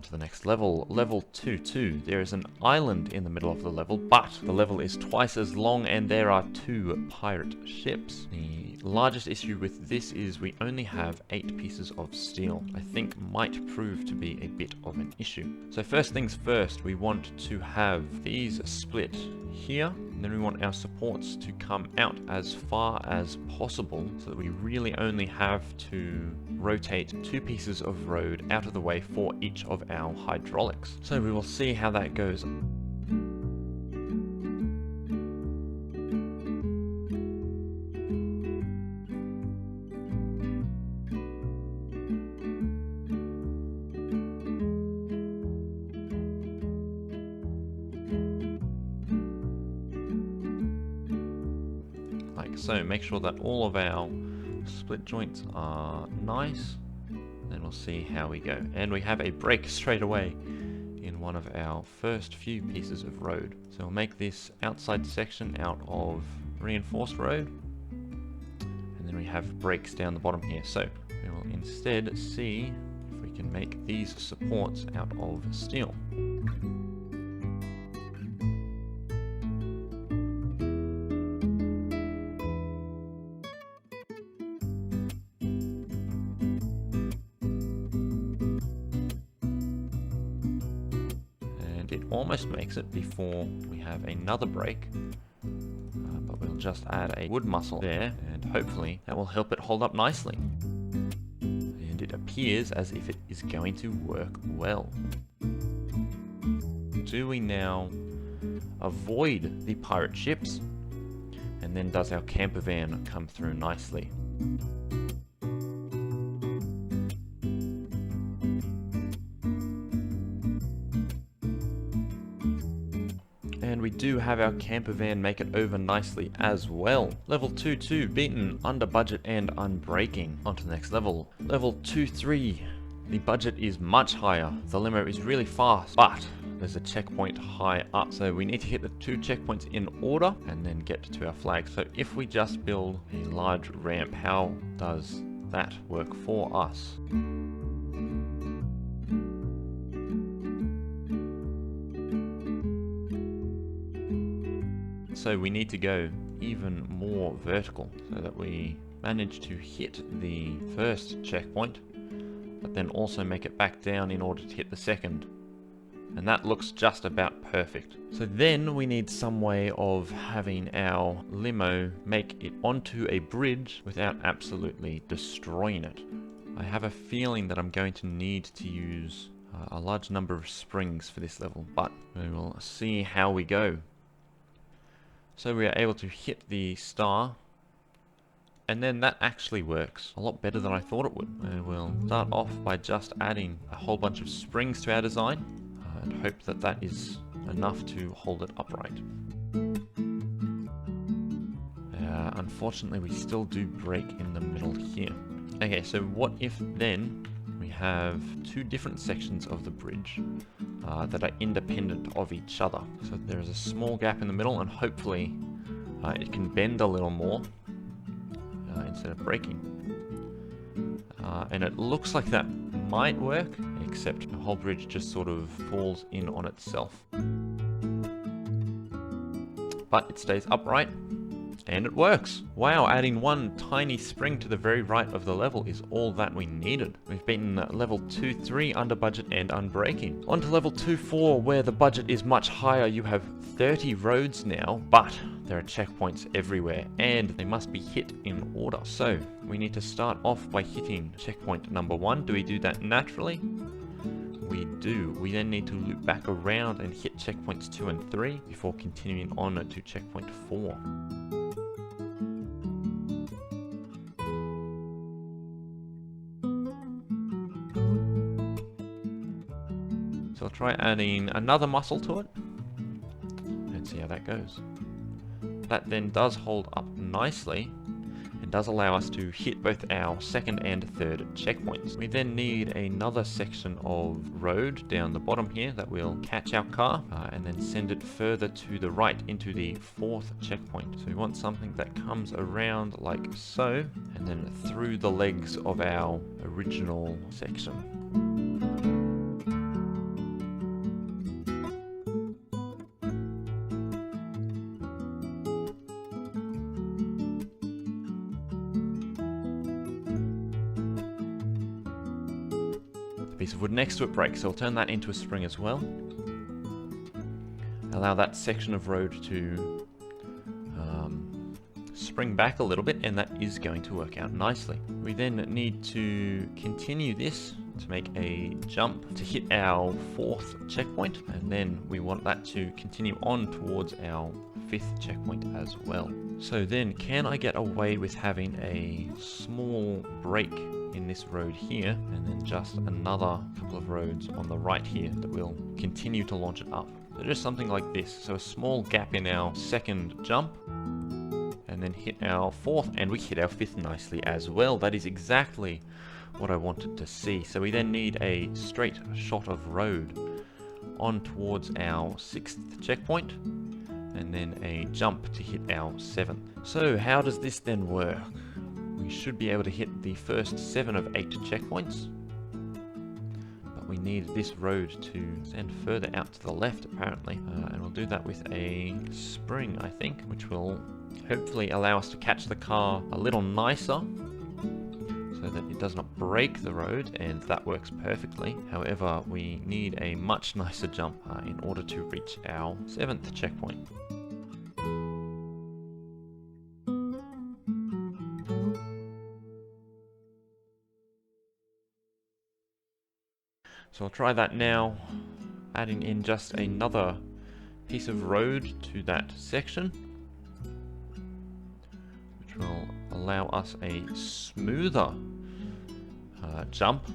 to the next level, level 2-2. There is an island in the middle of the level, but the level is twice as long and there are 2 pirate ships. The largest issue with this is we only have 8 pieces of steel. I think might prove to be a bit of an issue. So first things first, we want to have these split here, and then we want our supports to come out as far as possible so that we really only have to rotate 2 pieces of road out of the way for each of our hydraulics. So we will see how that goes. Like so, make sure that all of our split joints are nice. Then we'll see how we go. And we have a break straight away in one of our first few pieces of road. So we'll make this outside section out of reinforced road. And then we have breaks down the bottom here. So we will instead see if we can make these supports out of steel. It almost makes it before we have another break, but we'll just add a wood muscle there and hopefully that will help it hold up nicely. And it appears as if it is going to work well. Do we now avoid the pirate ships, and then does our camper van come through nicely? And we do have our camper van make it over nicely as well. Level 2-2 beaten, under budget and unbreaking. On to the next level. Level 2-3. The budget is much higher. The limo is really fast, but there's a checkpoint high up. So we need to hit the 2 checkpoints in order and then get to our flag. So if we just build a large ramp, how does that work for us? So we need to go even more vertical so that we manage to hit the first checkpoint, but then also make it back down in order to hit the second. And that looks just about perfect. So then we need some way of having our limo make it onto a bridge without absolutely destroying it. I have a feeling that I'm going to need to use a large number of springs for this level, but we will see how we go. So we are able to hit the star, and then that actually works a lot better than I thought it would. And we'll start off by just adding a whole bunch of springs to our design and hope that that is enough to hold it upright. Unfortunately, we still do break in the middle here. Okay, so what if then we have 2 different sections of the bridge that are independent of each other. So there is a small gap in the middle, and hopefully it can bend a little more instead of breaking. And it looks like that might work, except the whole bridge just sort of falls in on itself. But it stays upright, and it works! Wow, adding 1 tiny spring to the very right of the level is all that we needed. We've beaten level 2-3 under budget and unbreaking. On to level 2-4, where the budget is much higher. You have 30 roads now, but there are checkpoints everywhere, and they must be hit in order. So, we need to start off by hitting checkpoint number 1. Do we do that naturally? We do. We then need to loop back around and hit checkpoints 2 and 3 before continuing on to checkpoint 4. So I'll try adding another muscle to it and see how that goes. That then does hold up nicely and does allow us to hit both our second and third checkpoints. We then need another section of road down the bottom here that will catch our car and then send it further to the right into the 4th checkpoint. So we want something that comes around like so and then through the legs of our original section. piece of wood next to it breaks, so we'll turn that into a spring as well. Allow that section of road to spring back a little bit, and that is going to work out nicely. We then need to continue this to make a jump to hit our 4th checkpoint, and then we want that to continue on towards our 5th checkpoint as well. So then, can I get away with having a small break in this road here, and then just another couple of roads on the right here that will continue to launch it up? So just something like this. So a small gap in our 2nd jump, and then hit our 4th, and we hit our 5th nicely as well. That is exactly what I wanted to see. So we then need a straight shot of road on towards our 6th checkpoint, and then a jump to hit our 7th. So how does this then work? We should be able to hit the first 7 of 8 checkpoints, but we need this road to stand further out to the left apparently, and we'll do that with a spring, I think, which will hopefully allow us to catch the car a little nicer so that it does not break the road, and that works perfectly. However, we need a much nicer jump in order to reach our 7th checkpoint. So I'll try that now, adding in just another piece of road to that section, which will allow us a smoother jump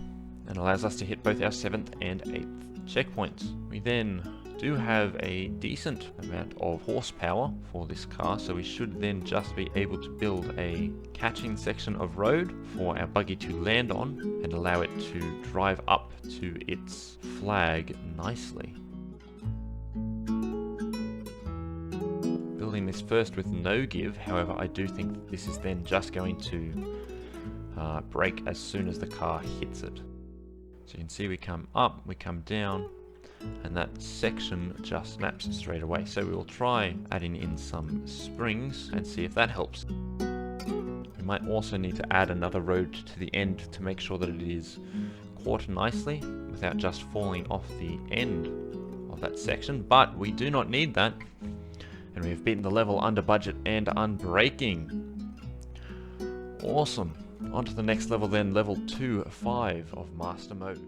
and allows us to hit both our 7th and 8th checkpoints. We then do have a decent amount of horsepower for this car, so we should then just be able to build a catching section of road for our buggy to land on and allow it to drive up to its flag nicely. Building this first with no give, however, I do think that this is then just going to break as soon as the car hits it. So you can see we come up, we come down, and that section just snaps straight away. So we will try adding in some springs and see if that helps. We might also need to add another road to the end to make sure that it is caught nicely without just falling off the end of that section, but we do not need that, and we have beaten the level under budget and unbreaking. Awesome. On to the next level then, level 2-5 of Master Mode.